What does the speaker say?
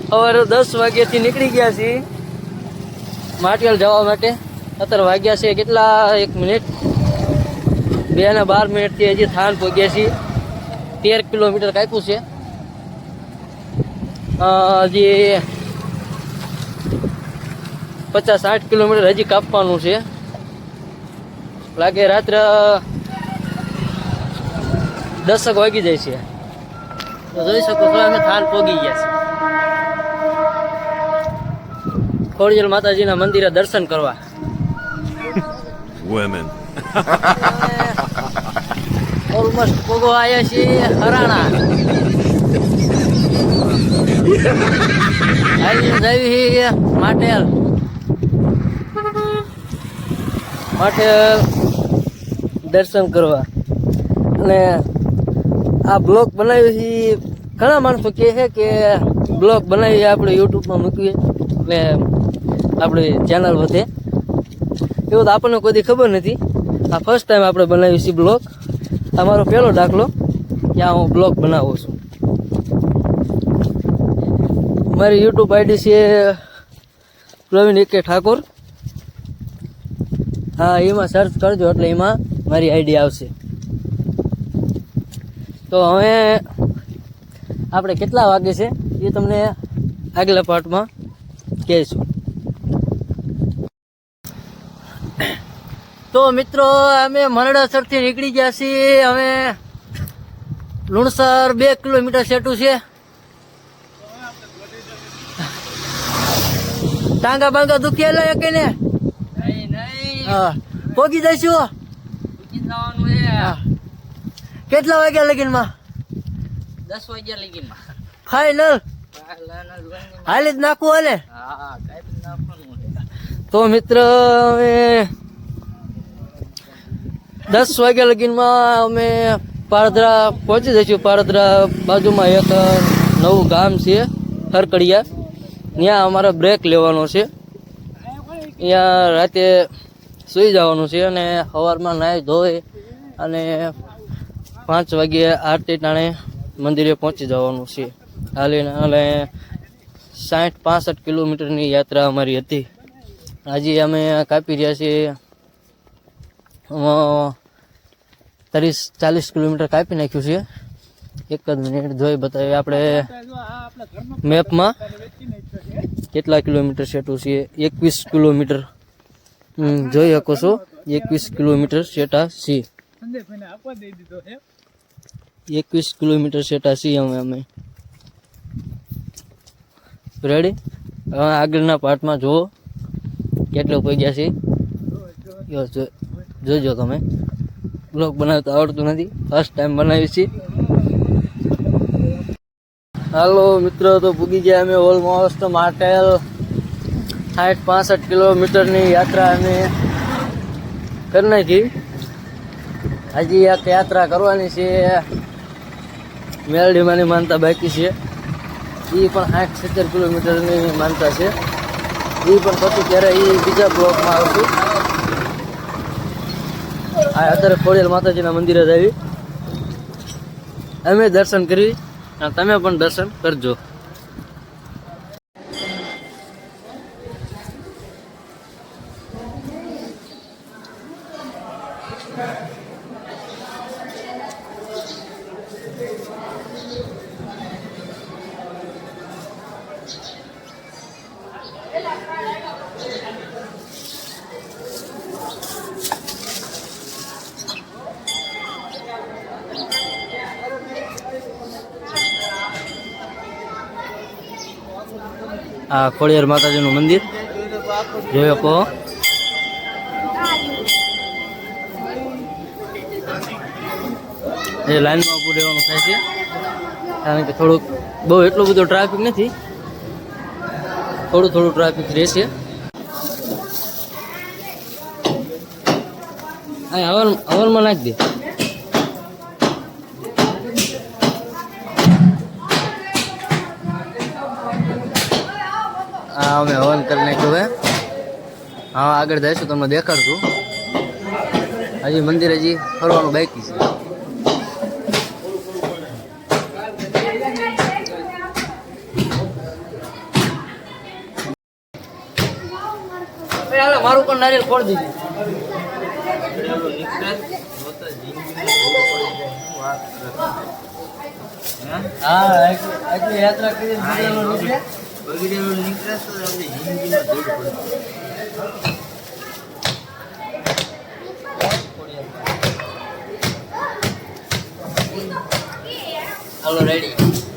સવારે 10 વાગ્યાથી નીકળી ગયા છીએ માટિયાલ જવા માટે. અત્યારે વાગ્યા છે કેટલા 1 મિનિટ 2 ને 12 મિનિટથી હજી થાન પહોંચ્યા છીએ. 13 કિલોમીટર કાપ્યું છે. હજી 50-60 કિલોમીટર હજી કાપવાનું છે. લાગે રાત્રે 10 વાગી જાય છે. તો જોઈ શકો છો અમે થાન પહોંચી ગયા છીએ ખોડિયાર માતાજીના મંદિરે દર્શન કરવા. ઓલમોસ્ટ પોગો આવ્યા છીએ હરાણા. આવી માટેલ દર્શન કરવા. અને આ બ્લોગ બનાવ્યો છે. ઘણા માણસો કહે છે કે બ્લોગ બનાવી આપણે યુટ્યુબમાં મૂકીએ એટલે આપણી ચેનલ વધે. એવું તો આપણને કોઈ ખબર નથી. આ ફર્સ્ટ ટાઈમ આપણે બનાવી છીએ બ્લોગ. આ મારો પહેલો દાખલો કે હું બ્લોગ બનાવું છું. મારી યુટ્યુબ આઈડી છે પ્રવીણ AK ઠાકોર. હા, એમાં સર્ચ કરજો એટલે એમાં મારી આઈડી આવશે. તો હવે આપણે કેટલા વાગે છે એ તમને આગલા પાર્ટમાં કહીશું. તો મિત્રો અમે મરડાસરથી નીકળી ગયા છીએ. અમે લુણસર 2 કિલોમીટર સેટું છે. ટાંગા બાંગા દુખેલા કે ને? હા, પોગી જઈશું. કેટલા વાગ્યા લગીનમાં? 10 વાગ્યા લગીનમાં ફાઈનલ. હાલી જ નાખવું હાલે. તો મિત્ર અમે 10 વાગ્યા લગીનમાં અમે પારધરા પહોંચી જઈશું. પારધરા બાજુમાં એક નવું ગામ છે હરકડિયા. ત્યાં અમારે બ્રેક લેવાનો છે. ત્યાં રાતે સૂઈ જવાનું છે અને સવારમાં નાહી ધોઈ અને 5 વાગ્યે આરતી ટાણે મંદિરે પહોંચી જવાનું છે. હાલીને અને 60-65 કિલોમીટરની યાત્રા અમારી હતી. હજી અમે કાપી રહ્યા છીએ 30-40 કિલોમીટર કાપી નાખ્યું છે. એક જ મિનિટ જોઈ બતાવીએ આપણે મેપમાં કેટલા કિલોમીટર સેટું છે. 21 કિલોમીટર જોઈ શકો છો. 21 કિલોમીટર સેટા છે. 21 કિલોમીટર સેટા છીએ અમે રેડી. હવે આગળના પાર્ટમાં જુઓ કેટલો પહોંચ્યા છે. જોજો તમે. બ્લોગ બનાવતા આવડતું નથી, ફર્સ્ટ ટાઈમ બનાવી છે. હાલો મિત્રો, તો પૂગી ગયા અમે ઓલમોસ્ટ માટેલ. 60-65 કિલોમીટરની યાત્રા અમે કરી નાખી. હજી એક યાત્રા કરવાની છે. મેલડીમાંની માનતા બાકી છે. એ પણ 60-70 કિલોમીટરની માનતા છે. એ પણ પછી ત્યારે એ બીજા બ્લોકમાં આવશું. આ અત્યારે ખોડિયાર માતાજીના મંદિરે જ આવી. અમે દર્શન કરી અને તમે પણ દર્શન કરજો. આ ખોડિયાર માતાજીનું મંદિર જોઈ શકો. એ લાઈનમાં ઊભું રહેવાનું થાય છે કારણ કે થોડુંક બહુ એટલું બધું ટ્રાફિક નથી. થોડું ટ્રાફિક રહેશે. હવનમાં નાખી દે. હા, અમે હવન કરી નાખ્યું હવે. હા, આગળ જઈશું તમને દેખાડશું. હજી મંદિર હજી ફરવાનું બાકી છે. મારું પણ નારિયેલ ફોડ દીધું. હા આટલી યાત્રા કરી બગડેલું નીકળે તો આપણી જિંદગીમાં ધૂળ પડે. હાલો રેડી.